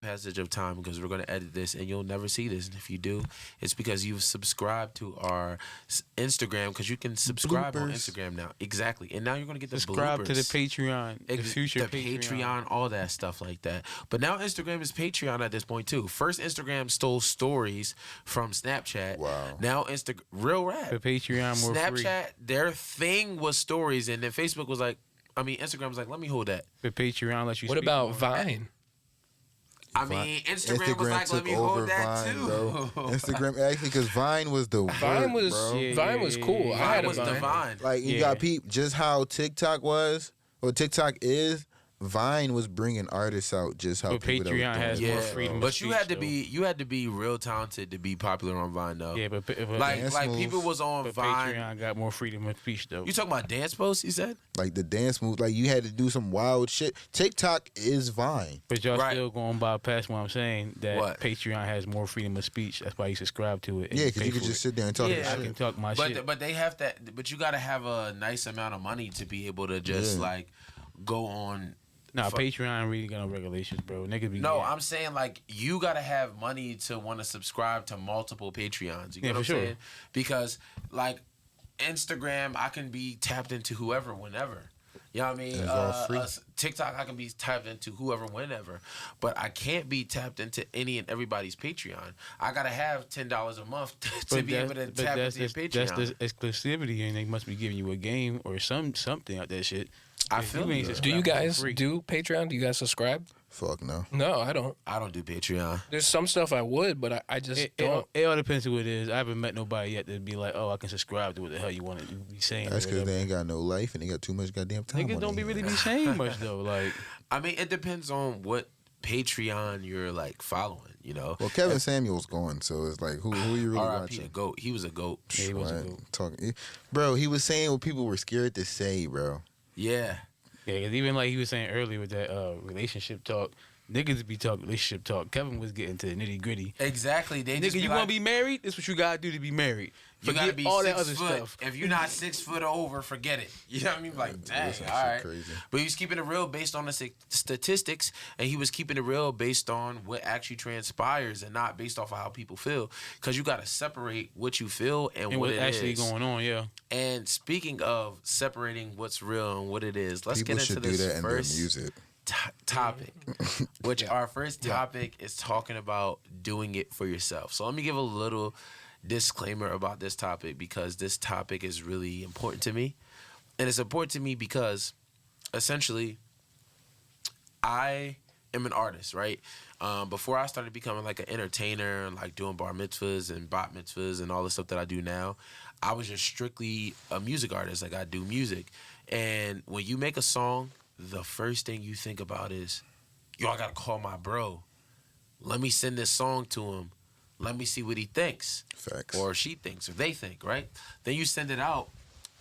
passage of time, because we're going to edit this and you'll never see this. And if you do, it's because you've subscribed to our Instagram, because you can subscribe on Instagram now. Exactly. And now you're going to get the Subscribe bloopers. to the Patreon, the future the Patreon, all that stuff like that. But now Instagram is Patreon at this point too. First, Instagram stole stories from Snapchat. Wow. Now real rap. The Patreon more free. Snapchat, their thing was stories, and then Facebook was like, Instagram was like, let me hold that. The Patreon lets you. What speak about more. Vine? Instagram was like, let me hold that Vine, too. bro. Instagram actually, because Vine was the Vine word, was bro. Vine was cool. I Vine had a was Vine. divine. Like you got just how TikTok was, or TikTok is. Vine was bringing artists out just how But people that was Patreon doing has it, more bro. freedom of But you had to speech, be real talented to be popular on Vine though. Yeah, but like Dance people moves. was on but Vine. Patreon got more freedom of speech though. You talking about dance posts? You said. Like the dance moves, like you had to do some wild shit. TikTok is Vine. But y'all Right. still going bypass what I'm saying, that What? Patreon has more freedom of speech. That's why you subscribe to it. and Yeah, because pay you could for just it. sit there and talk Yeah. your I shit. can talk my But shit. but they have that. But you got to have a nice amount of money to be able to just Yeah. like go on. Nah, fuck- Patreon really got no regulations, bro. Niggas be No, yeah. I'm saying like you gotta have money to want to subscribe to multiple Patreons. You know Yeah, what I'm for sure. saying? Because like Instagram, I can be tapped into whoever, whenever. You know what I mean? And it's all free. TikTok, I can be tapped into whoever, whenever. But I can't be tapped into any and everybody's Patreon. I gotta have $10 a month to But be able to but tap that's into your the- Patreon. That's the exclusivity, and they must be giving you a game or something out that shit. I If feel ain't you. Do you subscribing for guys free- do Patreon? Do you guys subscribe? Fuck no. No, I don't. I don't do Patreon. There's some stuff I would, but I just don't. It all depends who it is. I haven't met nobody yet that'd be like, oh, I can subscribe to what the hell you want to be saying. or That's because whatever. they ain't got no life and they got too much goddamn time. Niggas on don't be their really hands. be saying much though. Like, I mean, it depends on what Patreon you're like following. You know. Well, Kevin Samuel's gone, so it's like, who are you really R.I.P. the watching? goat. He was a goat. Yeah, he was a Right? goat. Bro, he was saying what people were scared to say, bro. Yeah. yeah, 'cause even like he was saying earlier with that relationship talk, niggas be talking relationship talk. Kevin was getting to the nitty gritty. Exactly. They just Nigga, be you like, want to be married? This what you gotta do to be married. you gotta Forget be all that 6 other foot. stuff. If you're not 6 foot or over, forget it. You know what I mean? Like, dang, Listen, all shit right. crazy. But he was keeping it real based on the statistics, and he was keeping it real based on what actually transpires, and not based off of how people feel. Because you gotta separate what you feel and, And what what's it actually is. going on, yeah. And speaking of separating what's real and what it is, let's People get into should do this that in their first music. topic, which our first topic is talking about doing it for yourself. So let me give a little disclaimer about this topic, because this topic is really important to me. And it's important to me because essentially I am an artist, right? Before I started becoming like an entertainer and like doing bar mitzvahs and bat mitzvahs and all the stuff that I do now, I was just strictly a music artist. Like I do music. And when you make a song, the first thing you think about is, yo, I gotta call my bro. Let me send this song to him. Let me see what he thinks. Facts. Or she thinks, or they think, right? Then you send it out,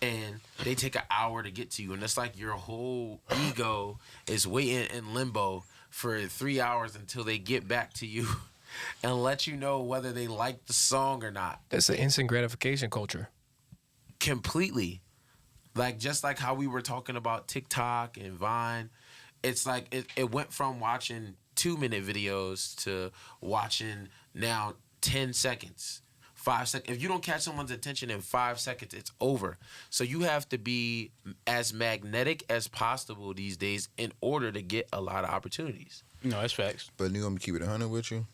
and they take an hour to get to you. And it's like your whole ego is waiting in limbo for 3 hours until they get back to you and let you know whether they like the song or not. It's the instant gratification culture. Completely. Like, just like how we were talking about TikTok and Vine, it's like it went from watching 2-minute videos to watching now 10 seconds, 5 seconds. If you don't catch someone's attention in 5 seconds, it's over. So you have to be as magnetic as possible these days in order to get a lot of opportunities. No, that's facts. But you want me to keep it 100 with you?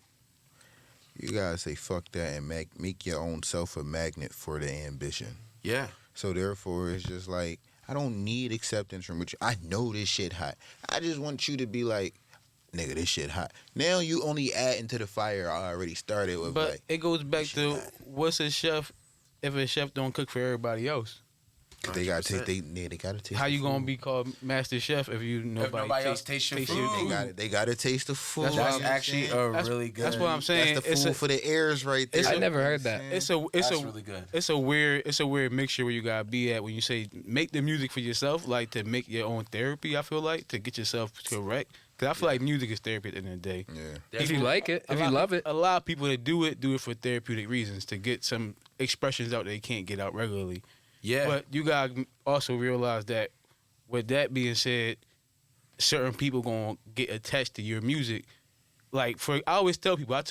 You gotta say fuck that and make your own self a magnet for the ambition. Yeah. So therefore, it's just like, I don't need acceptance from what you. I know this shit hot. I just want you to be like, nigga, this shit hot. Now you only adding to the fire I already started with. But like, it goes back shit to hot. what's a chef if a chef don't cook for everybody else? They gotta 100%. take they gotta taste. How the you gonna food. be called master chef if you nobody else tastes your food. They gotta taste the food. That's you know That's what I'm actually saying? a really good. That's what I'm saying. That's the It's food a- for the ears right there. I never heard that. It's a That's really good. it's a weird mixture where you gotta be at when you say make the music for yourself, like to make your own therapy. I feel like to get yourself correct, because I feel like music is therapy at the end of the day. Yeah. If you like it, if you lot- love it, a lot of people that do it for therapeutic reasons to get some expressions out they can't get out regularly. Yeah. But you gotta also realize that, with that being said, certain people gonna get attached to your music like I always tell people. I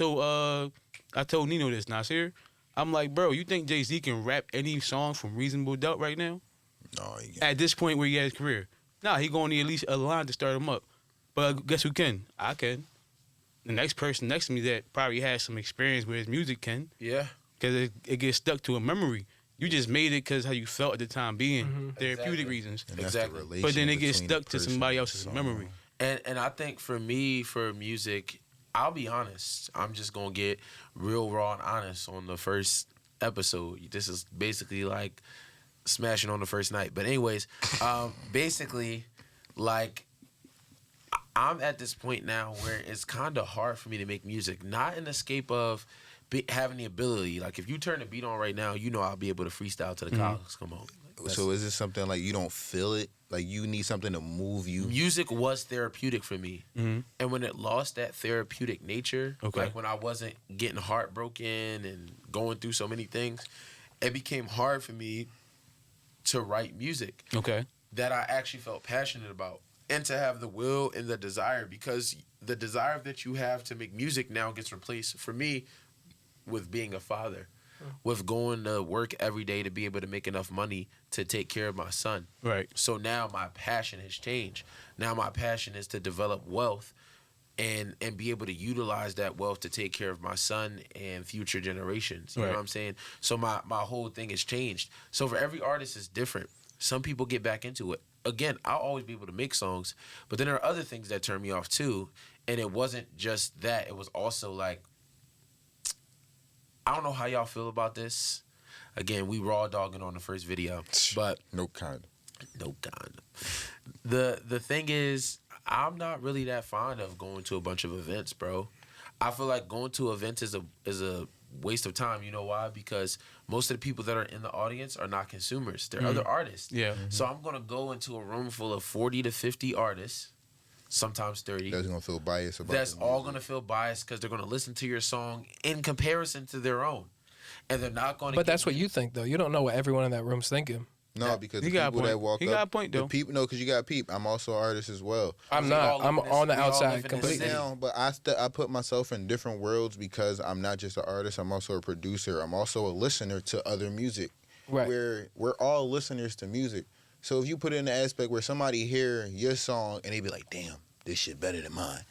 told Nino this, Nasir. I'm like, bro, you think Jay-Z can rap any song from Reasonable Doubt right now? No, you At this point where he had his career. Nah, he gonna need at least a line to start him up. But guess who can? I can. The next person next to me that probably has some experience with his music can. Yeah. Because it gets stuck to a memory. You just made it because how you felt at the time being therapeutic Exactly. reasons. And that's Exactly. the relation But then it gets between stuck the to person somebody and else's the song. memory. And I think for me, for music, I'll be honest. I'm just gonna get real raw and honest on the first episode. This is basically like smashing on the first night. But anyways, basically, like I'm at this point now where it's kind of hard for me to make music. Not in the scape of having the ability. Like if you turn the beat on right now, you know I'll be able to freestyle to the cows come on. So is this something like you don't feel it? Like you need something to move you? Music was therapeutic for me. Mm-hmm. And when it lost that therapeutic nature, Okay. like when I wasn't getting heartbroken and going through so many things, it became hard for me to write music Okay. that I actually felt passionate about and to have the will and the desire, because the desire that you have to make music now gets replaced for me with being a father, with going to work every day to be able to make enough money to take care of my son. Right. So now my passion has changed. Now my passion is to develop wealth and be able to utilize that wealth to take care of my son and future generations. You know Right. what I'm saying? So my whole thing has changed. So for every artist it's different. Some people get back into it. Again, I'll always be able to make songs, but then there are other things that turn me off too. And it wasn't just that. It was also like, I don't know how y'all feel about this. Again, we raw dogging on the first video, but No kind. no condom. The thing is, I'm not really that fond of going to a bunch of events, bro. I feel like going to events is a waste of time. You know why? Because most of the people that are in the audience are not consumers. They're other artists. Yeah. So I'm gonna go into a room full of 40 to 50 artists, sometimes 30. That's gonna feel biased about. That's the all music. gonna feel biased because they're gonna listen to your song in comparison to their own, and they're not gonna. But that's what you think, though. You don't know what everyone in that room's thinking. No, because He the got a people point. that walk He up, got a point, the though. people, no, because you got peep. I'm also an artist as well. I'm We not. all live I'm in this- on the we all live outside in this completely. city. Now, but I put myself in different worlds because I'm not just an artist. I'm also a producer. I'm also a listener to other music. Right. Where we're all listeners to music. So if you put it in the aspect where somebody hear your song and they be like, "Damn, this shit better than mine,"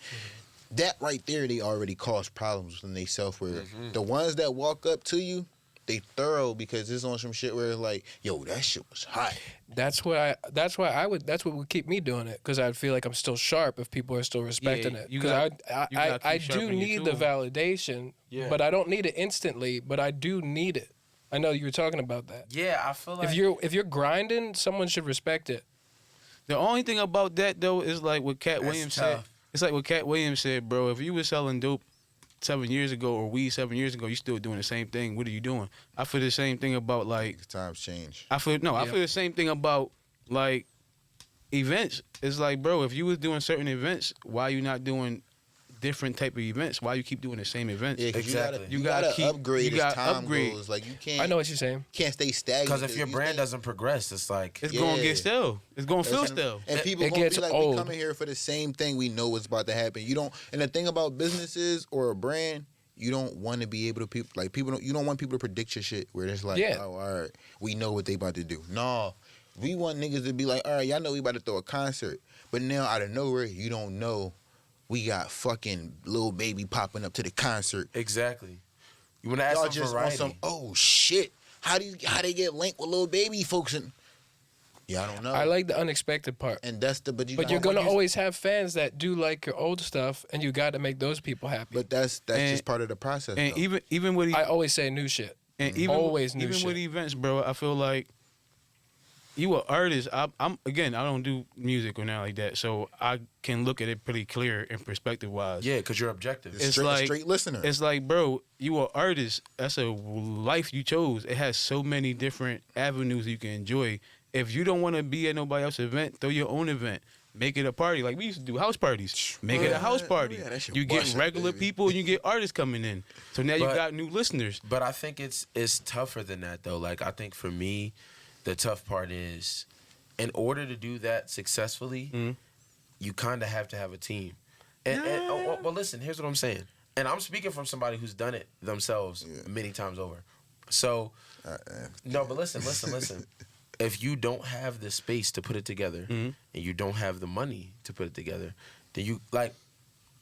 that right there, they already cause problems within themselves. Where the ones that walk up to you, they thorough because it's on some shit where it's like, "Yo, that shit was hot." That's why I would. That's what would keep me doing it, because I'd feel like I'm still sharp if people are still respecting it. you Because gotta I keep do sharpening your need the tool. validation, Yeah. but I don't need it instantly. But I do need it. I know you were talking about that. Yeah, I feel like If you're grinding, someone should respect it. The only thing about that though is like what Cat That's Williams said. tough. It's like what Cat Williams said, bro. If you were selling dope 7 years ago or weed 7 years ago, you still doing the same thing. What are you doing? I feel the same thing about like Times change. I feel Yeah. the same thing about like events. It's like, bro, if you was doing certain events, why you not doing different type of events? Why you keep doing the same events? Yeah, 'cause Exactly. you gotta keep- upgrade you as gotta time upgrade. goes. Like you can't. I know what you're saying. Can't stay stagnant. because if your you brand stay- doesn't progress, it's like It's gonna Yeah. get stale. It's gonna feel That's- stale. And people It gonna gets be like, old. we coming here for the same thing. We know what's about to happen. You don't. And the thing about businesses or a brand, you don't want to be able to people don't. You don't want people to predict your shit where it's like, Yeah. oh, all right, we know what they about to do. No, we want niggas to be like, all right, y'all know we about to throw a concert, but now out of nowhere, you don't know. We got fucking Lil Baby popping up to the concert. exactly. You want to add Y'all some just variety. on some. Oh shit! How they get linked with Lil Baby folks? And yeah, I don't know. I like the unexpected part. and that's the but you. But you're gotta- gonna always have fans that do like your old stuff, and you got to make those people happy. But that's And- just part of the process. And though. even with I always say new shit. And even Always new even shit. with events, bro, I feel like you an artist. I'm again, I don't do music or nothing like that, so I can look at it pretty clear and perspective wise. Yeah, because you're objective. It's straight, like- straight listener. It's like, bro, you an artist. That's a life you chose. It has so many different avenues you can enjoy. If you don't want to be at nobody else's event, throw your own event. Make it a party. Like we used to do house parties. Make it a house party. Yeah, that shit You get bustin', regular baby. people and you get artists coming in. So now you But- got new listeners. But I think it's tougher than that though. Like I think for me, the tough part is, in order to do that successfully, Mhm. you kind of have to have a team. Well, listen. Here's what I'm saying, and I'm speaking from somebody who's done it themselves many times over. So, no, but listen. If you don't have the space to put it together, and you don't have the money to put it together, then you like.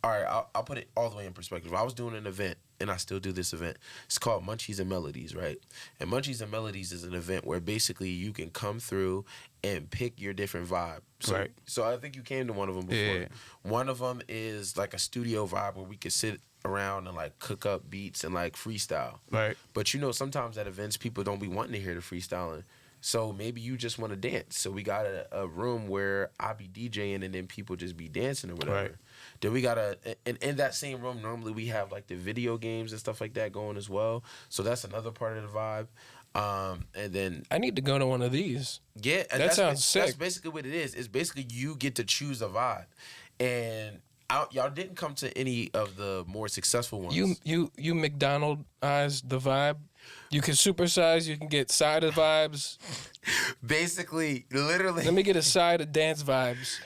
All right, I'll put it all the way in perspective. I was doing an event, and I still do this event. It's called Munchies and Melodies, right? And Munchies and Melodies is an event where basically you can come through and pick your different vibe. So, Right. So I think you came to one of them before. Yeah. One of them is like a studio vibe where we could sit around and like cook up beats and like freestyle. Right. But you know, sometimes at events, people don't be wanting to hear the freestyling. So maybe you just want to dance. So we got a room where I be DJing and then people just be dancing or whatever. Right. Then we got in that same room, normally we have like the video games and stuff like that going as well. So that's another part of the vibe. And then, I need to go to one of these. yeah. And That sounds That's sick. basically what it is. It's basically you get to choose a vibe. And y'all didn't come to any of the more successful ones. You McDonaldized the vibe. You can supersize. You can get side of vibes. Basically, literally. Let me get a side of dance vibes.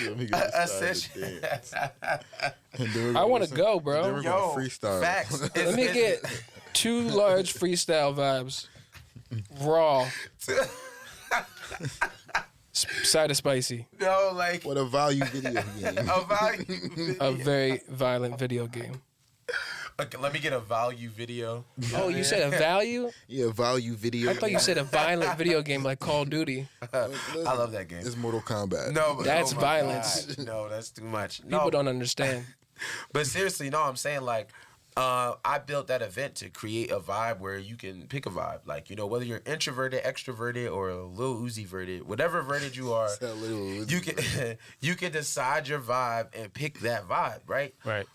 Let me get this side Essentially. of dance. And then we're I gonna want to listen- go, then bro. we're gonna freestyle. Facts. Let me get 2 large freestyle vibes. Raw. Side of spicy. No, like What a value video game. a value. A very violent video game. Okay, let me get a value video. Oh, you said a value? Yeah, value video. I thought you said a violent video game like Call of Duty. I love that game. It's Mortal Kombat. No, but That's oh my violence. God. No, that's too much. People No, don't understand. but seriously, no, I'm saying like, I built that event to create a vibe where you can pick a vibe. Like, you know, whether you're introverted, extroverted, or a little Uzi-verted, whatever verted you are, That little Uzi you can you can decide your vibe and pick that vibe, right? Right.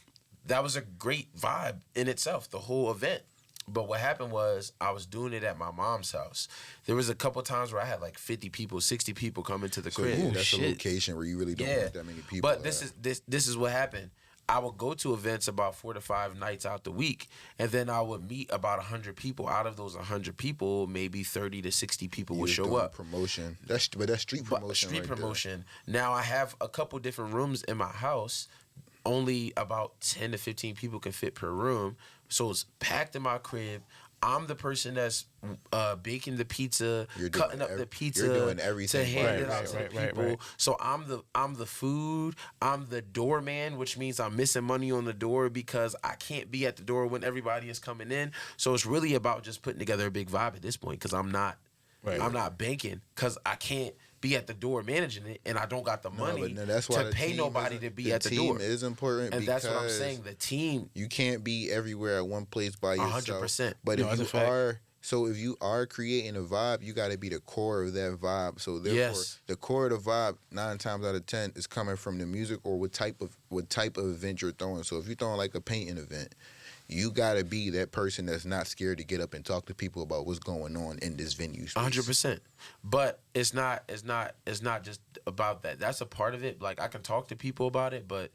That was a great vibe in itself, the whole event. But what happened was I was doing it at my mom's house. There was a couple times where I had like 50 people, 60 people come into the So crib. that's shit. a location where you really don't want that many people. But this is what happened. I would go to events about 4 to 5 nights out the week, and then I would meet about 100 people. Out of those 100 people, maybe 30 to 60 people would show up. Promotion. That's street But promotion. street right there. promotion. Now I have a couple different rooms in my house. Only about 10 to 15 people can fit per room. So it's packed in my crib. I'm the person that's baking the pizza, You're doing cutting up the pizza, you're doing everything. to hand Right, it out right, to right, the right, people. right. So I'm the food. I'm the doorman, which means I'm missing money on the door because I can't be at the door when everybody is coming in. So it's really about just putting together a big vibe at this point because I'm not banking because I can't be at the door managing it, and I don't got the money but no, that's why to the pay team nobody is- to be at the team door. is important, And that's what I'm because saying. The team, You can't be everywhere at one place by yourself. 100%. But No, if that's a you fact. if you are creating a vibe, you got to be the core of that vibe. So therefore, Yes. the core of the vibe 9 times out of 10 is coming from the music or what type of event you're throwing. So if you're throwing like a painting event, you got to be that person that's not scared to get up and talk to people about what's going on in this venue space. 100%. But it's not just about that. That's a part of it. Like I can talk to people about it, but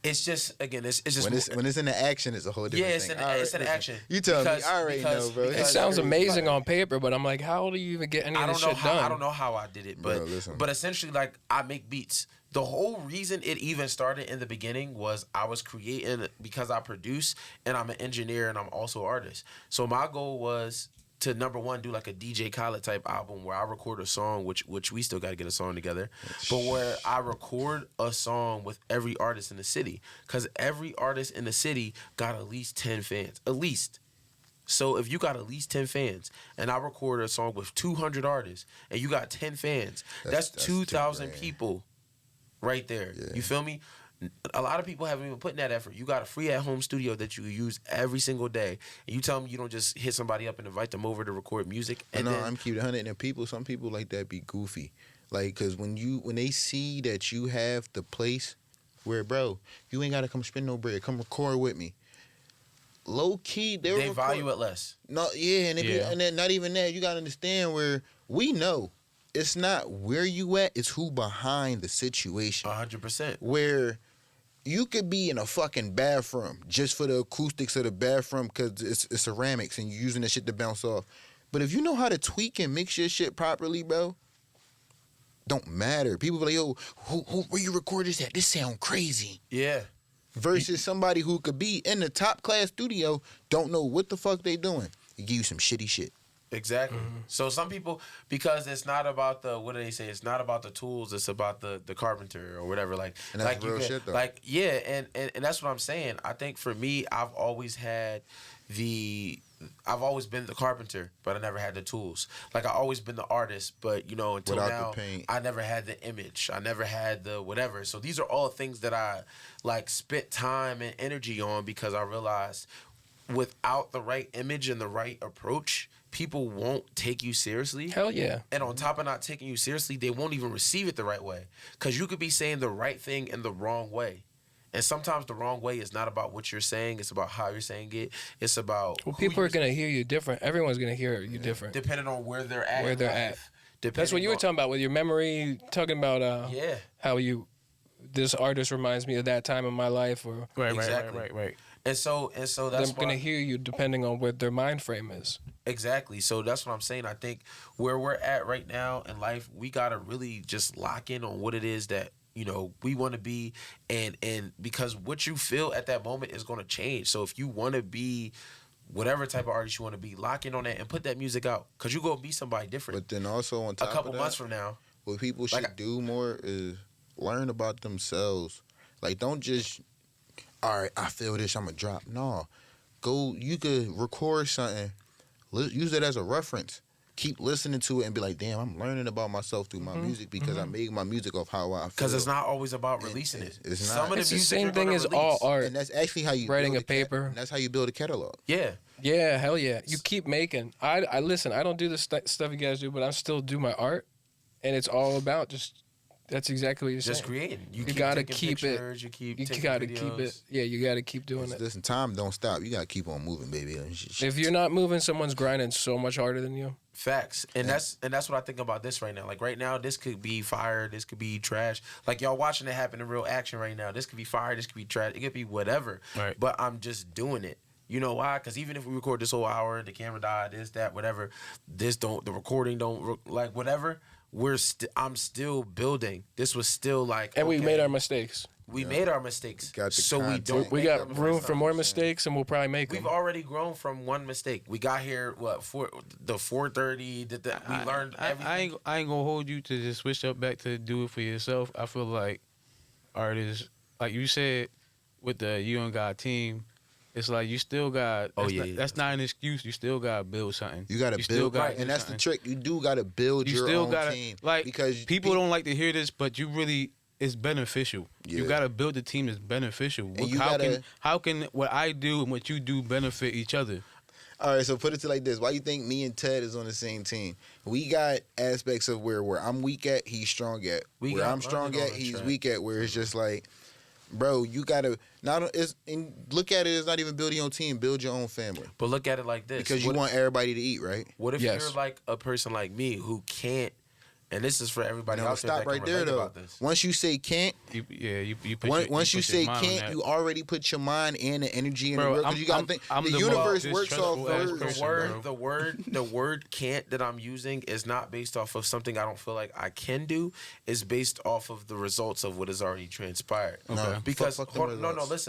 it's just again, it's just When it's in the action, it's a whole different it's thing. it's an action. You tell me. Because- I already because- know, bro. It because- sounds amazing on paper, but I'm like, how do you even get any I of don't this know shit how done? I don't know how I did it, but Bro, listen. but essentially like I make beats. The whole reason it even started in the beginning was I was creating because I produce and I'm an engineer and I'm also an artist. So my goal was to number one do like a DJ Khaled type album where I record a song, which we still got to get a song together, but where I record a song with every artist in the city, because every artist in the city got at least 10 fans, at least. So if you got at least 10 fans, and I record a song with 200 artists, and you got 10 fans, that's That's 2,000 $10,000. people right there. Yeah. You feel me? A lot of people haven't even put in that effort. You got a free at-home studio that you use every single day, and you tell me you don't just hit somebody up and invite them over to record music. And No, then, I'm keeping 100. And people, some people like that be goofy, like because when they see that you have the place where, bro, you ain't gotta come spend no bread, come record with me. Low key, they value it less. No, yeah, and Yeah. and then not even that. You gotta understand where we know it's not where you at; it's who behind the situation. 100%. Where you could be in a fucking bathroom just for the acoustics of the bathroom because it's ceramics and you're using that shit to bounce off. But if you know how to tweak and mix your shit properly, bro, don't matter. People be like, yo, where you record this at? This sound crazy. Yeah. Versus somebody who could be in the top class studio, don't know what the fuck they doing. They give you some shitty shit. Exactly. So some people, because it's not about the, what do they say? It's not about the tools. It's about the carpenter or whatever. Like, And that's like real you can, shit, though. like, yeah, and that's what I'm saying. I think for me, I've always been the carpenter, but I never had the tools. Like, I always been the artist, but you know, until Without now, the paint. I never had the image. I never had the whatever. So these are all things that I like spent time and energy on because I realized without the right image and the right approach, people won't take you seriously. Hell yeah. And on top of not taking you seriously, they won't even receive it the right way. Because you could be saying the right thing in the wrong way. And sometimes the wrong way is not about what you're saying. It's about how you're saying it. It's about Well, who people are you're- going to hear you different. Everyone's going to hear you different. depending on where they're at. Where in they're life. at. That's what you were talking about with your memory, talking about Yeah. how this artist reminds me of that time in my life, or Right, Exactly. right. And so that's they're going to hear you depending on what their mind frame is. Exactly. So that's what I'm saying. I think where we're at right now in life, we gotta really just lock in on what it is that, you know, we want to be, and because what you feel at that moment is going to change. So if you want to be whatever type of artist you want to be, lock in on that and put that music out, because you're going to be somebody different But then also on a top couple of that, months from now. what people should Like, do more is learn about themselves. Like, don't just, all right, I feel this, I'm going to drop. No. Go, you could record something, use it as a reference. Keep listening to it and be like, damn, I'm learning about myself through my music because I made my music of how I feel. Because it's not always about releasing it. It's Some not. of the It's the music same you're thing gonna as all release. art. And that's actually how you Writing build a paper. and that's how you build a catalog. Yeah. Yeah, hell yeah. You keep making. I listen. I don't do the stuff you guys do, but I still do my art, and it's all about just. That's exactly what you're Just saying. creating. You keep gotta taking keep it- pictures, You keep You taking gotta videos. keep it. Yeah, you gotta keep doing it. Listen, time don't stop. You gotta keep on moving, baby. If you're not moving, someone's grinding so much harder than you. Facts. And that's what I think about this right now. Like right now, this could be fire, this could be trash. Like y'all watching it happen in real action right now. This could be fire, this could be trash. It could be whatever. Right. But I'm just doing it. You know why? Because even if we record this whole hour, the camera died, this, that, whatever, the recording don't like whatever. I'm still building. This was still like, And we okay, made our mistakes. we made our mistakes. Got the so we content. don't. We make got them room first for time. more mistakes, and we'll probably make We've them. already grown from one mistake. We got here, the 4:30. We learned everything. I ain't gonna hold you to just switch up back to do it for yourself. I feel like artists, like you said, with the You Ain't Got team, it's like you still got. Oh, That's yeah, not, yeah. that's not an excuse. You still gotta build something. You gotta still build, gotta do and that's the something. trick. You do gotta build You your still own gotta team, like because people don't like to hear this, but you really. It's beneficial. You Yeah. gotta build a team that's beneficial. And you how gotta- how can what I do and what you do benefit each other? All right, so put it to like this: why you think me and Ted is on the same team? We got aspects of where I'm weak at, he's strong at. We Where got I'm strong learning at, on the he's track. weak at. Where it's just like, bro, you gotta look at it as not even building your own team, build your own family But look at it like this: because you What- want everybody to eat, right? What if Yes. you're like a person like me who can't? And this is for everybody No, out there stop that right can there relate though. about this. Once you say can't, You put once you put say your mind on can't, that. you already put your mind and the energy in Bro, the work. I'm- Because you gotta I'm- think I'm the the universe most works off distrustful ass words. person, bro. The word can't that I'm using is not based off of something I don't feel like I can do. It's based off of the results of what has already transpired. No, Because fuck them no, results.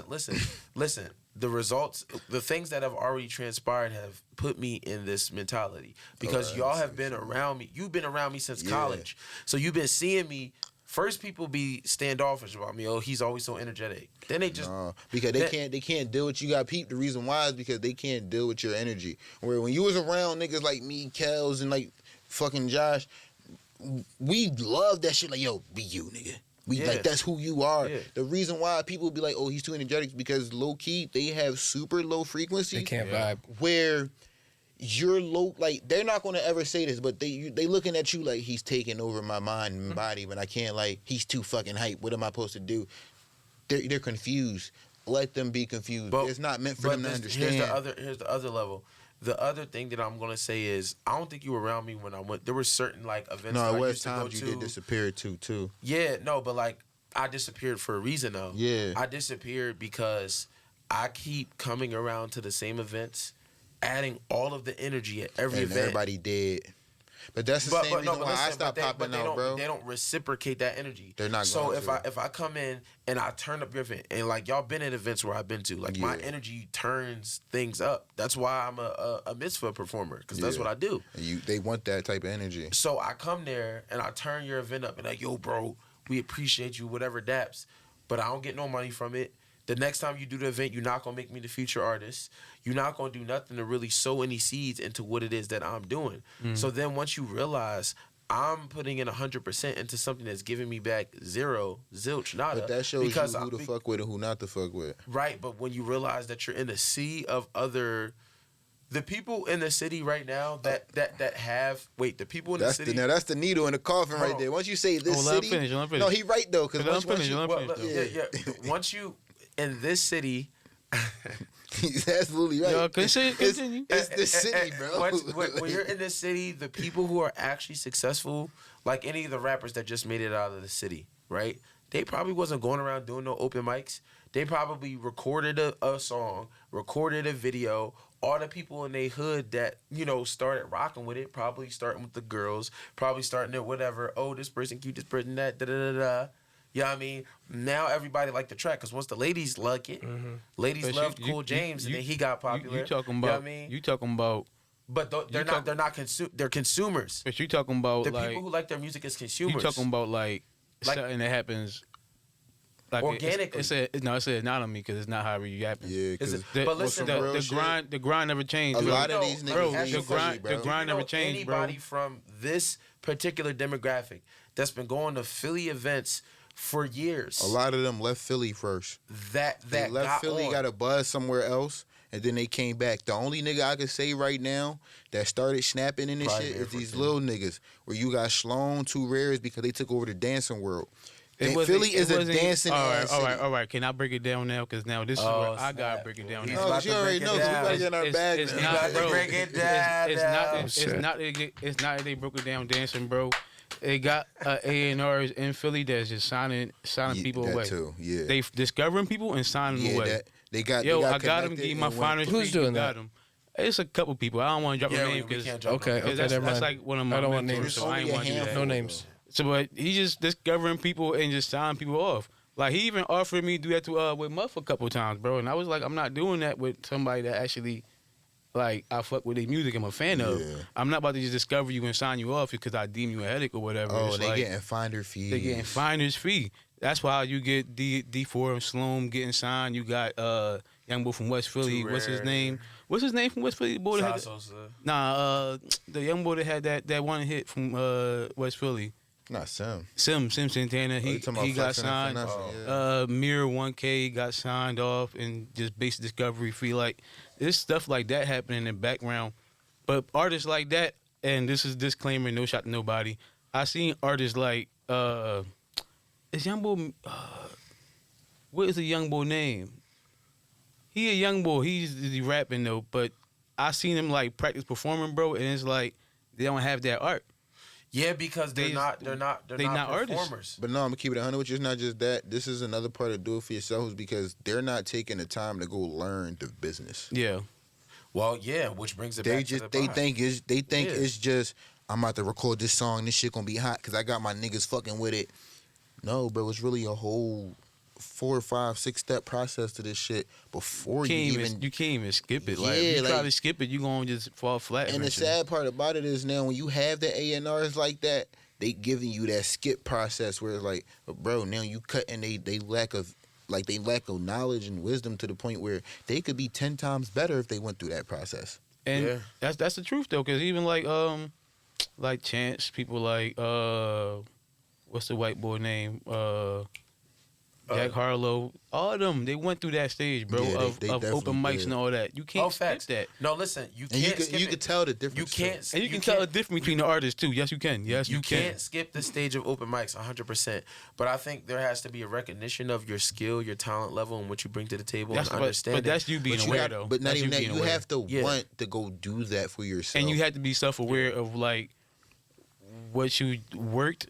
listen. The results, the things that have already transpired have put me in this mentality because Alright, y'all have been around me. You've been around me since Yeah. college, so you've been seeing me. First, people be standoffish about me. Oh, he's always so energetic. Then they just No, because they can't deal with you. Got peep. The reason why is because they can't deal with your energy. Where when you was around niggas like me, Kels, and like fucking Josh, we love that shit. Like, yo, be you, nigga. We Yeah. like that's who you are. Yeah. The reason why people be like, oh, he's too energetic is because low key they have super low frequencies. They can't Yeah. vibe. Where you're low, like they're not gonna ever say this, but they looking at you like he's taking over my mind and body, but I can't. Like he's too fucking hype. What am I supposed to do? They're confused. Let them be confused. But- It's not meant for But them to this- understand. Here's the other level. The other thing that I'm gonna say is I don't think you were around me when I went. There were certain like events. No, that it I was used to go times you to. did disappear too. Yeah, no, but like I disappeared for a reason though. Yeah. I disappeared because I keep coming around to the same events, adding all of the energy at every And event. everybody did. But that's the same reason why I stopped popping out, bro. They don't reciprocate that energy. They're not so going if I come in and I turn up your event, and like y'all been in events where I've been to, like my energy turns things up. That's why I'm a mitzvah performer, because that's what I do. They want that type of energy. So I come there and I turn your event up and like, yo, bro, we appreciate you, whatever daps, but I don't get no money from it. The next time you do the event, you're not gonna make me the feature artist. You're not gonna do nothing to really sow any seeds into what it is that I'm doing. So then once you realize I'm putting in 100% into something that's giving me back zero, zilch, nada. But that shows you who to fuck with and who not to fuck with. Right, but when you realize that you're in a sea of other... The people in the city right now that have... Wait, the people in the city... Now, that's the needle in the coffin right there. Once you say this city... Let him finish. No, he right, though. Because once you... In this city... He's absolutely right. Yo, continue. It's the city, bro. When you're in the city, the people who are actually successful, like any of the rappers that just made it out of the city, right? They probably wasn't going around doing no open mics. They probably recorded a song, recorded a video. All the people in their hood that, started rocking with it, probably starting with the girls, probably starting at whatever. Oh, this person cute, this person that, da-da-da-da. You know what I mean? Now everybody like the track because once the ladies like it, ladies loved Cool James, and then he got popular. You talking about? You know what I mean? You talking about? But they're consumers. But you talking about the people who like their music as consumers. You talking about like something that happens like organically. It's not on me because it's not how it happens. Yeah, but listen, the grind never changed. A lot of these niggas, the grind never changed, bro. Anybody from this particular demographic that's been going to Philly events for years. A lot of them left Philly first. They left Philly, got a buzz somewhere else, and then they came back. The only nigga I could say right now that started snapping in this shit is these little niggas. Where you got Sloan, Two Rares, because they took over the dancing world. Philly is a dancing ass city. All right. Can I break it down now? Because now this is where I gotta break it down. You already know. We gotta get in our bag. It's not, bro. It's not that they broke it down dancing, bro. They got A&Rs in Philly that's just signing people away. Too, yeah. They discovering people and signing them away. They got I got them. Give my finest. Who's doing that? It's a couple people. I don't want to drop a name because that's like one of my. I don't want names. So I ain't want to do that. No names. So, but he just discovering people and just signing people off. Like he even offered me to do that to with Muff a couple times, bro. And I was like, I'm not doing that with somebody that actually. Like, I fuck with their music I'm a fan of. Yeah. I'm not about to just discover you and sign you off because I deem you a headache or whatever. Oh, they getting finder fees. They getting finder's fee. That's why you get D4 and Sloan getting signed. You got young boy from West Philly. What's his name? What's his name from West Philly? Boy the young boy that had that one hit from West Philly. Not Sim. Sim Santana. He got signed. Mirror 1K got signed off and just basic discovery fee. Like, there's stuff like that happening in the background. But artists like that, and this is disclaimer, no shot to nobody. I seen artists like is young boy what is the young boy name? He a young boy, he's rapping though, but I seen him like practice performing, bro, and it's like they don't have that art. Yeah, because they're not performers. Artists. But no, I'm gonna keep it 100 with you. It's not just that. This is another part of do it for yourselves because they're not taking the time to go learn the business. Yeah. Well, yeah, which brings it back to the they think it's just I'm about to record this song. This shit gonna be hot because I got my niggas fucking with it. No, bro, it's really a whole 4, 5, 6 step process to this shit before you can't even skip it. Like if you try to skip it, you gonna just fall flat. And eventually. The sad part about it is now when you have the A&Rs like that, they giving you that skip process where it's like, bro, now you cut and they lack of knowledge and wisdom to the point where they could be 10 times better if they went through that process. And that's the truth though, because even like Chance, people like what's the white boy name? Jack Harlow, all of them, they went through that stage, bro, of open mics and all that. You can't skip that. No, listen, you can't skip it. You can tell the difference. You can tell the difference between the artists, too. Yes, you can. Yes, you can. You can't skip the stage of open mics 100%. But I think there has to be a recognition of your skill, your talent level, and what you bring to the table and understanding. But that's you being aware, though. But not even that. You have to want to go do that for yourself. And you have to be self-aware of, like, what you worked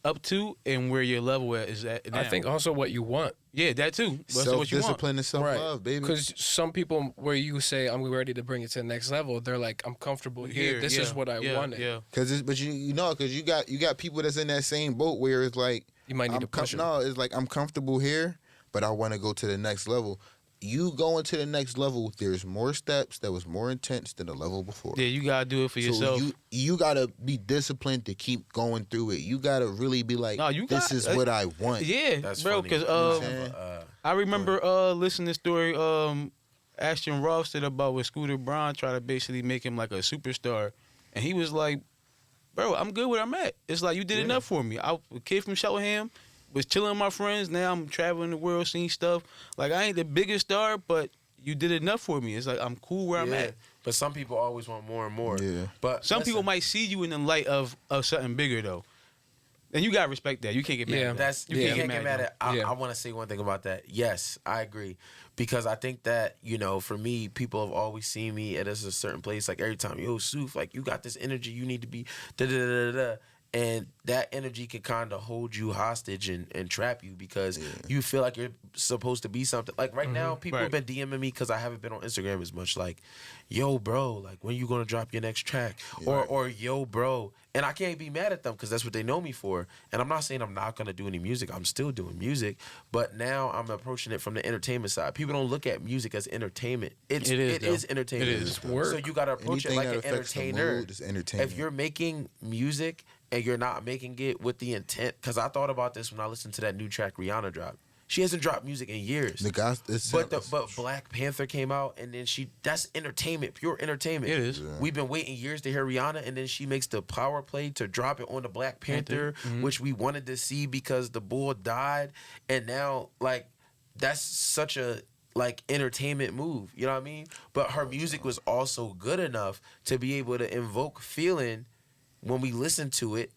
up to and where your level is at now. I think also what you want. Yeah, that too. That's what you want. Self-discipline and self-love, baby. Because some people, where you say I'm ready to bring it to the next level, they're like, I'm comfortable here. This is what I wanted. Yeah. But you got people that's in that same boat where it's like You might need to push 'em. No, it's like I'm comfortable here, but I want to go to the next level. You going to the next level, there's more steps that was more intense than the level before. Yeah, you gotta do it for yourself. So you gotta be disciplined to keep going through it. You gotta really be like, this is what I want. Yeah, That's bro. funny. Because I remember listening to the story Ashton Ross said about when Scooter Braun tried to basically make him like a superstar, and he was like, "Bro, I'm good where I'm at. It's like you did enough for me. I a kid from Cheltenham, was chilling with my friends. Now I'm traveling the world, seeing stuff. Like I ain't the biggest star, but you did enough for me. It's like I'm cool where I'm at. But some people always want more and more. Yeah. But Some people might see you in the light of something bigger though, and you gotta respect that. You can't get mad. Yeah. at that. That's you can't can't get mad at. Yeah. I want to say one thing about that. Yes, I agree, because I think that for me, people have always seen me at a certain place. Like every time, yo, Soof, like you got this energy. You need to be da da da da da. And that energy can kind of hold you hostage and trap you because you feel like you're supposed to be something. Like right now, people have been DMing me because I haven't been on Instagram as much. Like, yo, bro, like when you gonna drop your next track? Or yo, bro. And I can't be mad at them because that's what they know me for. And I'm not saying I'm not gonna do any music. I'm still doing music, but now I'm approaching it from the entertainment side. People don't look at music as entertainment. It is entertainment. It is. Work. So you gotta approach Anything it like that an affects the entertainer. mood is entertainment. If you're making music and you're not making it with the intent, because I thought about this when I listened to that new track Rihanna dropped. She hasn't dropped music in years. But Black Panther came out, and then that's entertainment, pure entertainment. It is. We've been waiting years to hear Rihanna, and then she makes the power play to drop it on the Black Panther, which we wanted to see because the bull died, and now like that's such a entertainment move, you know what I mean? But her music was also good enough to be able to invoke feeling when we listen to it.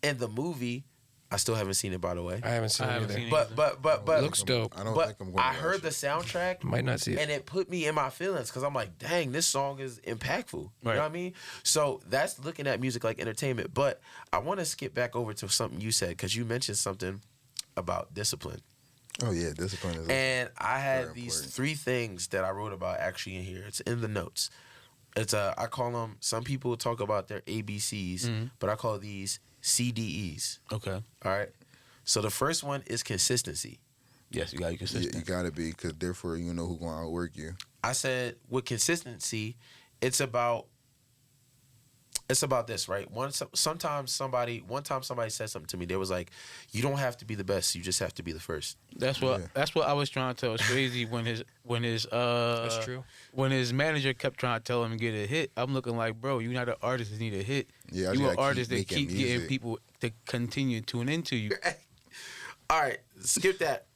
And the movie, I still haven't seen it, by the way. I haven't seen it either. But Looks dope. I don't but think I'm going I to heard watch the soundtrack, Might not see it. and it put me in my feelings because I'm like, dang, this song is impactful. You Right. know what I mean? So that's looking at music like entertainment. But I want to skip back over to something you said because you mentioned something about discipline. Oh yeah, discipline is. And I had very these important. 3 things that I wrote about actually in here. It's in the notes. It's I call them. Some people talk about their ABCs, but I call these CDEs. Okay. All right. So the first one is consistency. Yes, you gotta be Yeah, consistent. you gotta be, because therefore you know who's gonna outwork you. I said with consistency, it's about this, right? One time somebody said something to me. They was like, "You don't have to be the best. You just have to be the first." That's what I was trying to tell Swayze when his That's true. when his manager kept trying to tell him to get a hit. I'm looking like, bro, you're not an artist that need a hit. Yeah, I you just an gotta artist that keep keep making getting music. people to continue tuning into you. All right, skip that.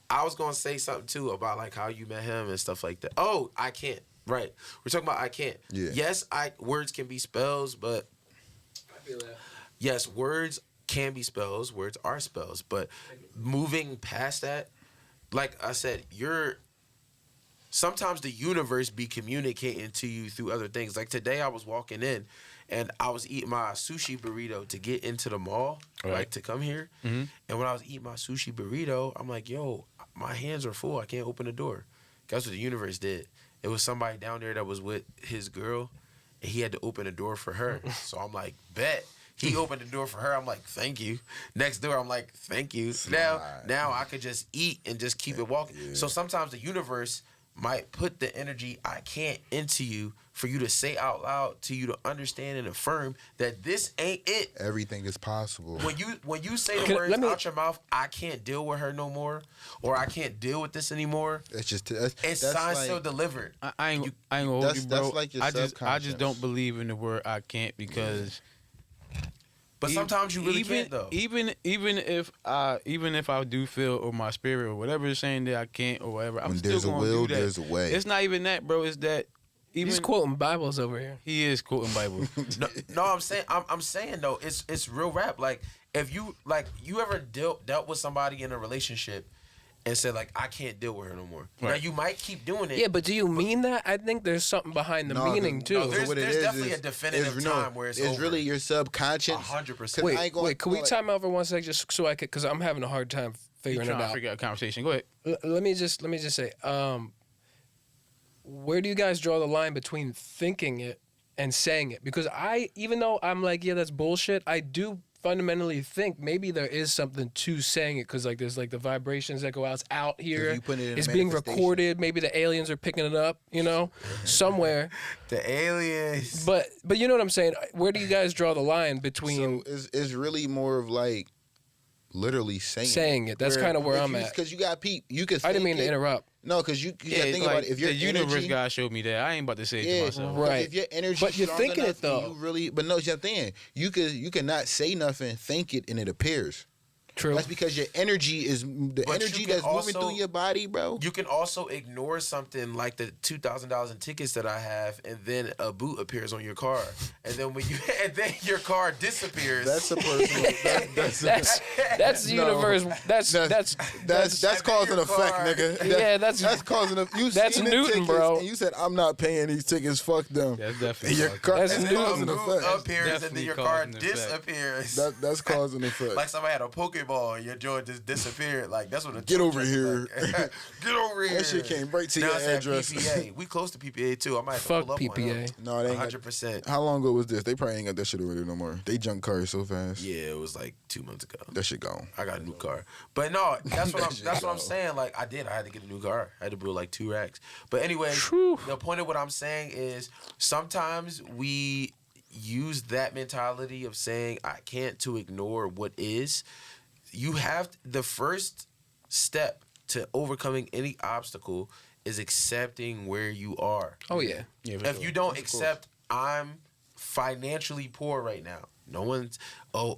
I was gonna say something too about like how you met him and stuff like that. Oh, I can't. Right, we're talking about I can't. Yeah. Yes, words can be spells, but yes, words can be spells. Words are spells, but moving past that, like I said, sometimes the universe be communicating to you through other things. Like today, I was walking in, and I was eating my sushi burrito to get into the mall, like to come here. Mm-hmm. And when I was eating my sushi burrito, I'm like, yo, my hands are full. I can't open the door. Guess what the universe did? It was somebody down there that was with his girl, and he had to open the door for her. So I'm like, bet. He opened the door for her. I'm like, thank you. Next door, I'm like, thank you. Now I could just eat and just keep it walking. Yeah. So sometimes the universe might put the energy I can't into you for you to say out loud, to you to understand and affirm that this ain't it. Everything is possible. When you say the words out your mouth, I can't deal with her no more, or I can't deal with this anymore. It's just It's signed, still delivered. I ain't gonna hold you, bro. that's like your I just subconscious. don't believe in the word I can't because But sometimes you really can't though. Even if I do feel or my spirit or whatever is saying that I can't or whatever, I'm When still there's a gonna will, do that. there's a way. It's not even that, bro. It's that even He's quoting Bibles over here. he is quoting Bible. No, I'm saying though, it's real rap. Like if you ever dealt with somebody in a relationship, and said like, I can't deal with her no more. Right. Now you might keep doing it. Yeah, but do you mean that? I think there's something behind the No, meaning too. no, there's what it definitely is a definitive time where it's over. really your subconscious. 100%. Wait, can we time out for 1 second just so I could, because I'm having a hard time figuring it Trying to out. figure out a conversation. Go ahead. Let me just say, where do you guys draw the line between thinking it and saying it? Because even though I'm like, yeah, that's bullshit, I do fundamentally think maybe there is something to saying it, because like there's like the vibrations that go out here. You put it in It's a being manifestation. recorded. Maybe the aliens are picking it up, somewhere. The aliens. But you know what I'm saying? Where do you guys draw the line between So it's really more of like literally saying it? That's kind of where I'm at. Because you got peep. You could. I didn't mean think to it. interrupt. No, because you gotta think like, about it. If your the universe energy, God showed me that. I ain't about to say it to myself. Right. If your energy, But you're strong thinking it, enough and though. You really, but no, it's your thing. You can not say nothing, think it, and it appears. True. That's because your energy is the But energy you can that's moving also- through your body, bro. You can also ignore something like the $2,000 in tickets that I have, and then a boot appears on your car, and then and then your car disappears. That's a personal. That's the No. universe. That's That's cause and your effect, car. nigga. Yeah, that's- causing a. You that's seen the Newton, tickets, bro. And you said I'm not paying these tickets. Fuck them. That's definitely Your cause- car, That's that's and then cause the and boot effect. appears, and then Definitely your cause car and effect. disappears. That's cause and effect. Like somebody had a Pokeball and your joint just disappeared. Like that's what a Get over truck here. is like. Get over here. That shit came right to Now your it's at address. PPA. We close to PPA too. I might have to Fuck pull up PPA. No, they ain't got- 100%. How long ago was this? They probably ain't got that shit already no more. They junk cars so fast. Yeah, it was like 2 months ago. That shit gone. I got a new car, but no, that's what That I'm. shit That's what I'm go. saying. Like I had to get a new car. I had to build like 2 racks. But anyway, Whew. the point of what I'm saying is sometimes we use that mentality of saying I can't to ignore what is. You have the first step to overcoming any obstacle is accepting where you are. Oh yeah. Yeah, for If sure. you don't accept I'm financially poor right now. No one's I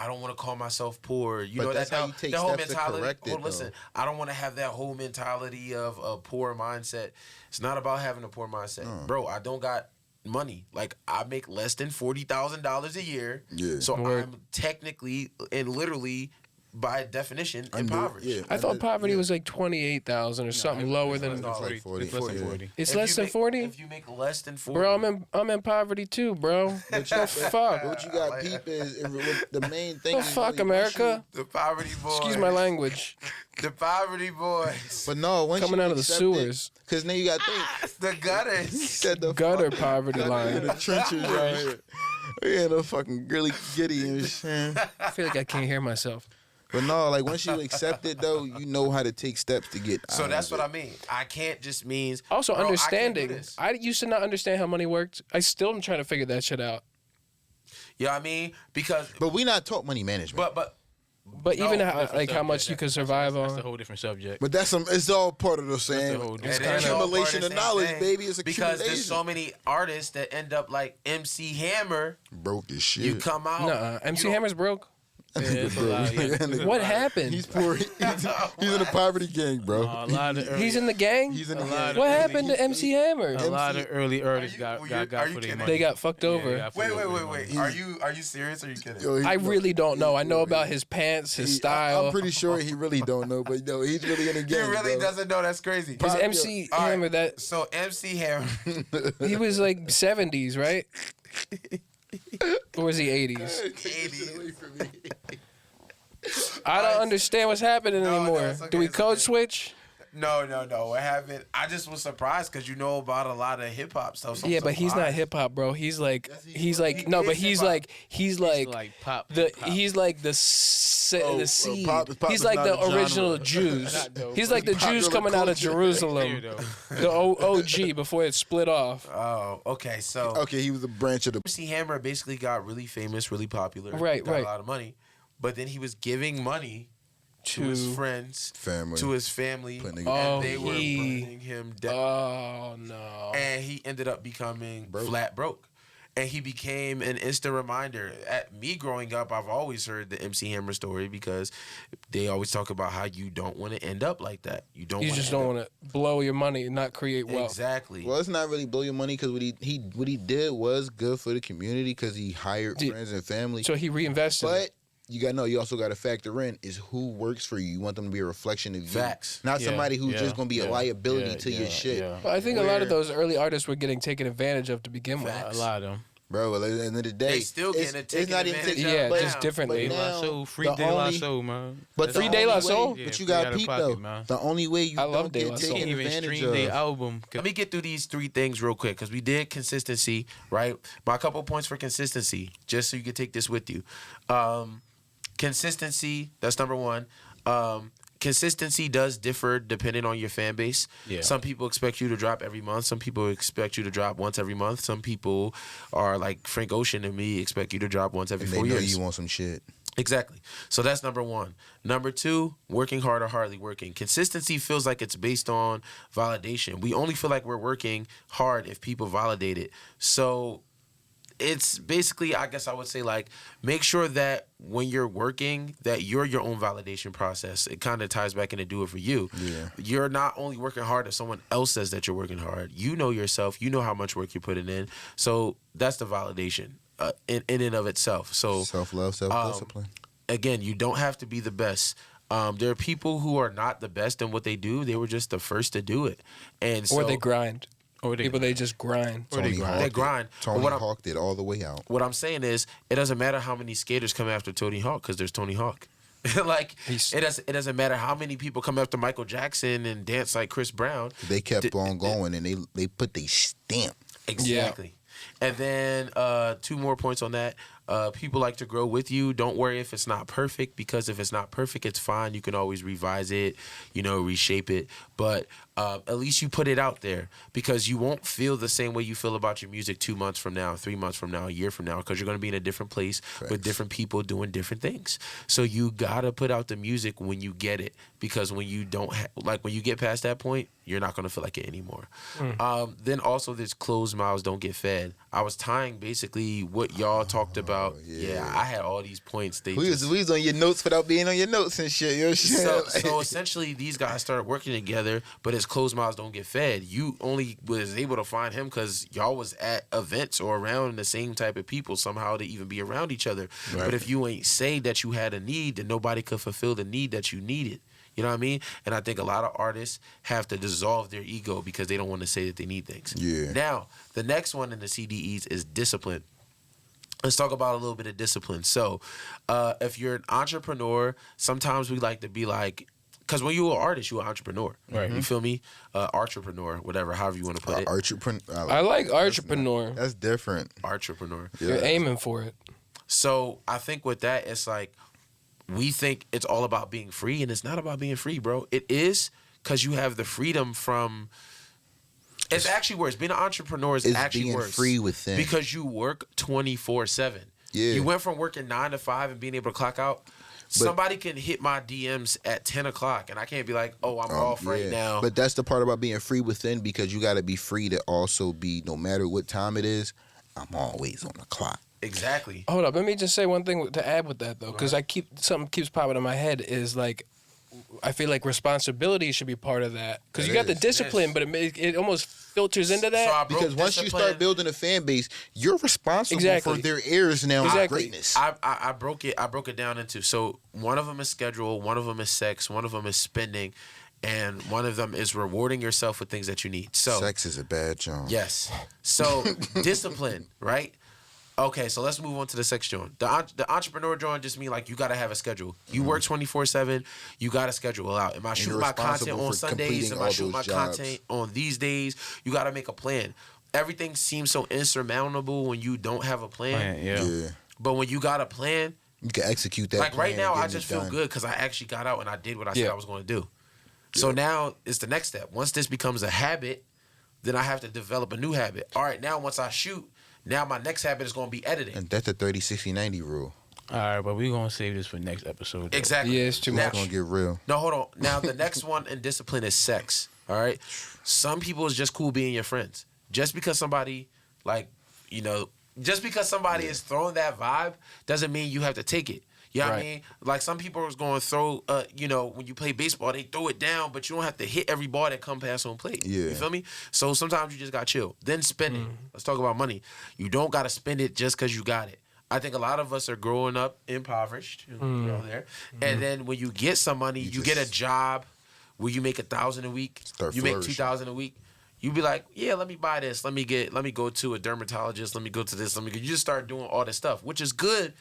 don't want to call myself poor. You But know that's that's how you take the whole steps to mentality. correct it, Listen, I don't want to have that whole mentality of a poor mindset. It's not about having a poor mindset. Bro, I don't got money. Like I make less than $40,000 a year. Yeah. So Word. I'm technically and literally by definition in poverty. Yeah. I thought poverty was like 28,000 or something lower than. It's like 40. It's less than Yeah. 40. It's If less you than make- 40. If you make less than 40, Bro, I'm in poverty too, bro. What the fuck? What you got peep is the main thing. The is fuck, really once America? the poverty boys. Excuse my language. The poverty boys. But no, once Coming you out of the accept sewers. Because now you got to think. The gutters. Said the Gutter fuck- poverty in line. the trenches right here. We ain't no fucking really giddy and shit. I feel like I can't hear myself. But no, like once you accept it though, you know how to take steps to get. So out that's of what it. I mean. I can't just means Also, bro, understanding. I can't do this. I used to not understand how money worked. I still am trying to figure that shit out. You know what I mean? Because But we not taught money management. But No, even how, Different like how subject. much you can survive That's a on. whole different subject. But that's some. It's all part of the same. whole it different- is all part accumulation the of same knowledge, thing. baby. It's because accumulation. there's so many artists that end up like MC Hammer. Broke as shit. You come out. Nuh-uh. MC you don't- Hammer's broke. That Yeah, nigga it's a broke. lot, yeah. That nigga- What happened? He's poor. He's in a poverty gang, bro. A lot of early, He's in the gang? He's in the a lot gang. of What early- happened to MC Hammer? A lot of early artists Are got you got kidding? for their They money. They got fucked over. Yeah, they got Wait, fucked wait, over wait, their wait. money. Are you serious or are you kidding? Yo, he- I really don't know. I know about his pants, his style. I'm pretty sure he really don't know, but yo, he's really in the He gang. really bro. doesn't know. That's crazy. Is MC All right. Hammer that So MC Hammer. he was like 70s, right? Or was he 80s? 80s. I don't understand what's happening No, anymore. it's okay, Do we it's code okay. switch? No. What happened? I just was surprised because you know about a lot of hip hop stuff. So I'm Yeah, but he's not surprised. hip hop, bro. He's like He no, but is he's hip-hop. like he's like like pop. the hip-hop. he's like the seed. pop He's is like not the a genre. original Jews. Not though. He's like the Jews Popular coming out of culture. Here, Jerusalem, though. the OG before it split off. Oh, okay. So Okay, he was a branch of the. MC Hammer basically got really famous, really popular. Right, got right. a lot of money. But then he was giving money to his To- friends, Family. to his family, Putting and niggas- Oh, they were he- burning him down. Oh no. And he ended up becoming Broke. flat broke. And he became an instant reminder. At me growing up, I've always heard the MC Hammer story because they always talk about how you don't want to end up like that. You don't. You wanna just end don't up- want to blow your money and not create wealth. Exactly. Well, it's not really blow your money because what he did was good for the community because he hired Did- friends and family. So he reinvested. But you also got to factor in is who works for you. You want them to be a reflection of you. Facts. Not Yeah, somebody who's yeah, just going to be a yeah, liability yeah, to your yeah, shit. yeah. But I think a lot of Where- those early artists were getting taken advantage of to begin with. A lot of them. Bro, at the end of the day, They still getting it's taken not even advantage of Yeah, now. just differently. But De La now, Soul, free the De La only- Soul, man. But That's the Free the De only La way- Soul? Yeah, But you free got out of peep pocket, though. man. The only way you I love don't De get La Soul. taken Can't even advantage stream their of. album. Let me get through these 3 things real quick because we did consistency, right? My couple points for consistency, just so you can take this with you. Consistency, that's number 1. Consistency does differ depending on your fan base. Yeah. Some people expect you to drop every month. Some people expect you to drop once every month. Some people are like Frank Ocean and me, expect you to drop once every And 4 they know years. you want some shit. Exactly. So that's number 1. Number 2, working hard or hardly working. Consistency feels like it's based on validation. We only feel like we're working hard if people validate it. So it's basically, I guess I would say, like, make sure that when you're working, that you're your own validation process. It kind of ties back into do it for you. Yeah. You're not only working hard if someone else says that you're working hard. You know yourself. You know how much work you're putting in. So that's the validation in and of itself. So Self-love, self-discipline. again, you don't have to be the best. There are people who are not the best in what they do. They were just the first to do it, and so Or they grind. Or they, People, they just grind. or they Tony grind. Hawk They it. grind. But Tony what I'm- Hawked it all the way out. what I'm saying is, it doesn't matter how many skaters come after Tony Hawk because there's Tony Hawk. Like He's- it doesn't matter how many people come after Michael Jackson and dance like Chris Brown. They kept on going, and they put their stamp. Exactly. And then 2 more points on that. People like to grow with you. Don't worry if it's not perfect, because if it's not perfect, it's fine. You can always revise it, reshape it. But at least you put it out there, because you won't feel the same way you feel about your music 2 months from now, 3 months from now, a year from now, because you're going to be in a different place with Facts. different people doing different things. So you got to put out the music when you get it, because when you don't when you get past that point, you're not going to feel like it anymore. Then also there's closed mouths don't get fed. I was tying basically what y'all talked about. yeah. I had all these points. They We was on your notes without being on your notes and shit. You know what I'm so, saying? so essentially, these guys started working together, but his closed mouths don't get fed. You only was able to find him because y'all was at events or around the same type of people somehow to even be around each other. Right. But if you ain't say that you had a need, then nobody could fulfill the need that you needed. You know what I mean? And I think a lot of artists have to dissolve their ego because they don't want to say that they need things. Yeah. Now, the next one in the CDEs is discipline. Let's talk about a little bit of discipline. So, if you're an entrepreneur, sometimes we like to be like, because when you're an artist, you're an entrepreneur. Right. You feel me? Entrepreneur, whatever, however you want to put it. I like entrepreneur. That's different. Entrepreneur. You're aiming for it. So I think with that, it's like we think it's all about being free, and it's not about being free, bro. It is, because you have the freedom from. It's actually worse. Being an entrepreneur is It's actually being worse. free within. Because you work 24/7. Yeah. You went from working 9 to 5 and being able to clock out. Somebody can hit my DMs at 10 o'clock, and I can't be like, "Oh, I'm off right now." But that's the part about being free within, because you got to be free to also be, no matter what time it is, I'm always on the clock. Exactly. Hold up, let me just say one thing to add with that though, because something keeps popping in my head is like, I feel like responsibility should be part of that, because you got the discipline, but it almost filters into that. So I broke Because once you discipline. start building a fan base, you're responsible Exactly. for their heirs now. Exactly. Greatness. I broke it down into, so one of them is schedule, one of them is sex, one of them is spending, and one of them is rewarding yourself with things that you need. So Sex is a bad job. yes, so discipline, right? Okay, so let's move on to the sex joint. The entrepreneur joint just mean like you gotta have a schedule. You work 24/7. You gotta schedule out. Am I shooting my content responsible on for Sundays? completing Am I all shooting my those jobs. content on these days? You gotta make a plan. Everything seems so insurmountable when you don't have a plan. Man, yeah. Yeah. But when you got a plan, You can execute that. like right plan now, and I get it just feel done. good because I actually got out and I did what I said Yeah. I was going to do. So now it's the next step. Once this becomes a habit, then I have to develop a new habit. All right, now once I shoot, now my next habit is going to be editing. And that's the 30-60-90 rule. All right, but we're going to save this for next episode. though. Exactly. Yeah, it's too Now- much. It's gonna get real. No, hold on. Now the next one in discipline is sex. All right. Some people is just cool being your friends. Just because somebody just because somebody is throwing that vibe doesn't mean you have to take it. You know what I Right. mean? Like some people is going to throw, when you play baseball, they throw it down, but you don't have to hit every ball that come past on plate. Yeah. You feel me? So sometimes you just got to chill. Then spending. Let's talk about money. You don't got to spend it just because you got it. I think a lot of us are growing up impoverished, there. And then when you get some money, you get a job where you make $1,000 a week, Start you make flourishing. $2,000 a week. You be like, yeah, let me buy this. Let me go to a dermatologist. Let me go to this. You just start doing all this stuff, which is good,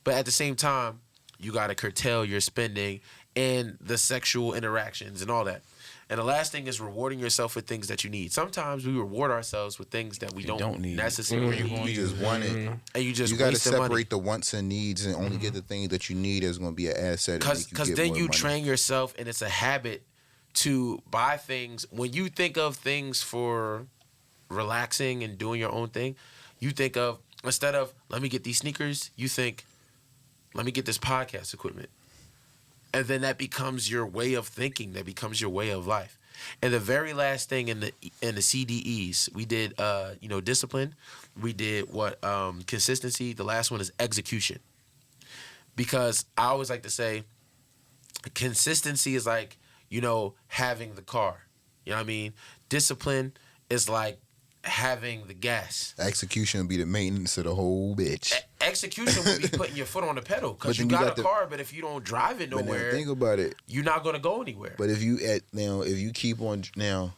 but at the same time, you got to curtail your spending and the sexual interactions and all that. And the last thing is rewarding yourself with things that you need. Sometimes we reward ourselves with things that we don't need. necessarily You need. just want it. And you just You got to wasting separate money. the wants and needs and only get the things that you need as going to be an asset. Because then you train yourself, and it's a habit to buy things. When you think of things for relaxing and doing your own thing, you think of, instead of, let me get these sneakers, you think, let me get this podcast equipment. And then that becomes your way of thinking. That becomes your way of life. And the very last thing in the CDEs, we did, discipline. We did consistency. The last one is execution. Because I always like to say, consistency is like, having the car. You know what I mean? Discipline is like having the gas. Execution would be the maintenance of the whole bitch. Execution would be putting your foot on the pedal, because But you then you got got a car, but if you don't drive it But now nowhere, think about it. you're not going to go anywhere. But if you keep on now,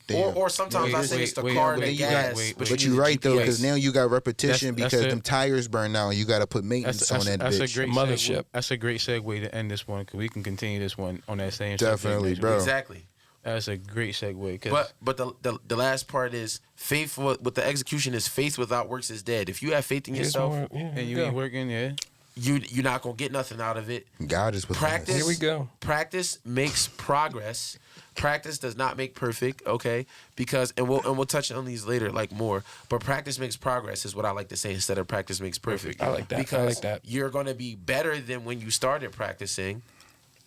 damn. Or sometimes I say it's the wait, car wait, and the you gas. got- wait, but But you you're need right though, GPS. because now you got repetition That's because it. them tires burn out. You got to put maintenance on that that's bitch. a great Mothership. Segue. That's a great segue to end this one, because we can continue this one on that same Definitely, subject next bro. week. Exactly. That's a great segue. 'Cause But the last part is faith with the execution is faith without works is dead. If you have faith in yourself, and you ain't working, yeah. you're not gonna get nothing out of it. God is with Practice. Here we go. Practice makes progress. Practice does not make perfect, okay? Because we'll touch on these later, like more. But practice makes progress is what I like to say instead of practice makes perfect. I like that. Because I like that. you're gonna be better than when you started practicing.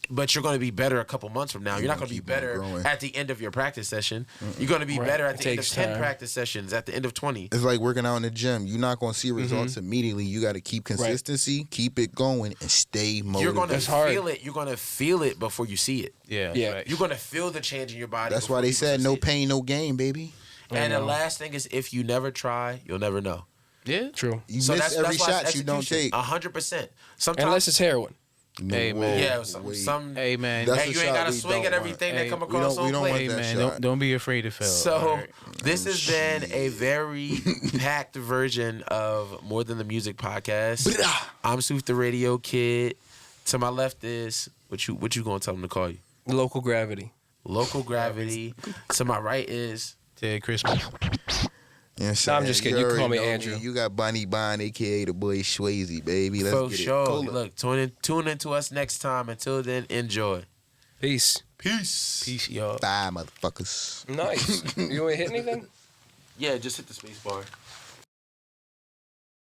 But you're going to be better a couple months from now. You're not going to be keep on better growing. at the end of your practice session. You're going to be Right. better at It the end of takes 10 time. practice sessions, at the end of 20. It's like working out in the gym. You're not going to see results Mm-hmm. immediately. You got to keep consistency, keep it going, and stay motivated. You're going to That's hard. feel it. You're going to feel it before you see it. Yeah. Yeah. Right. You're going to feel the change in your body. That's before why they you said see no it. pain, no gain, baby. And the last thing is, if you never try, you'll never know. Yeah. True. You So miss every why it's shot you don't execution. take. 100%. Sometimes, Unless it's heroin. No, Hey, man. yeah, wait. some Hey, man. That's hey, a you ain't shot got to we swing don't at want. everything Hey, that come we across don't on want plate. Hey, that man, shot. don't be afraid to fail. So Alright. this has been a very packed version of More Than the Music podcast. I'm Sooth the Radio Kid. To my left is what you gonna tell them to call you? Local gravity. Local Gravity. To my right is Ted Christmas. You know what No, I'm just kidding. You can already call me know Andrew. You got Bunny Bond, a.k.a. the boy Swayze, baby. Let's For get sure. it. Cola. Look, tune into us next time. Until then, enjoy. Peace. Peace. Peace, y'all. Bye, motherfuckers. Nice. You ain't hit anything? Yeah, just hit the space bar.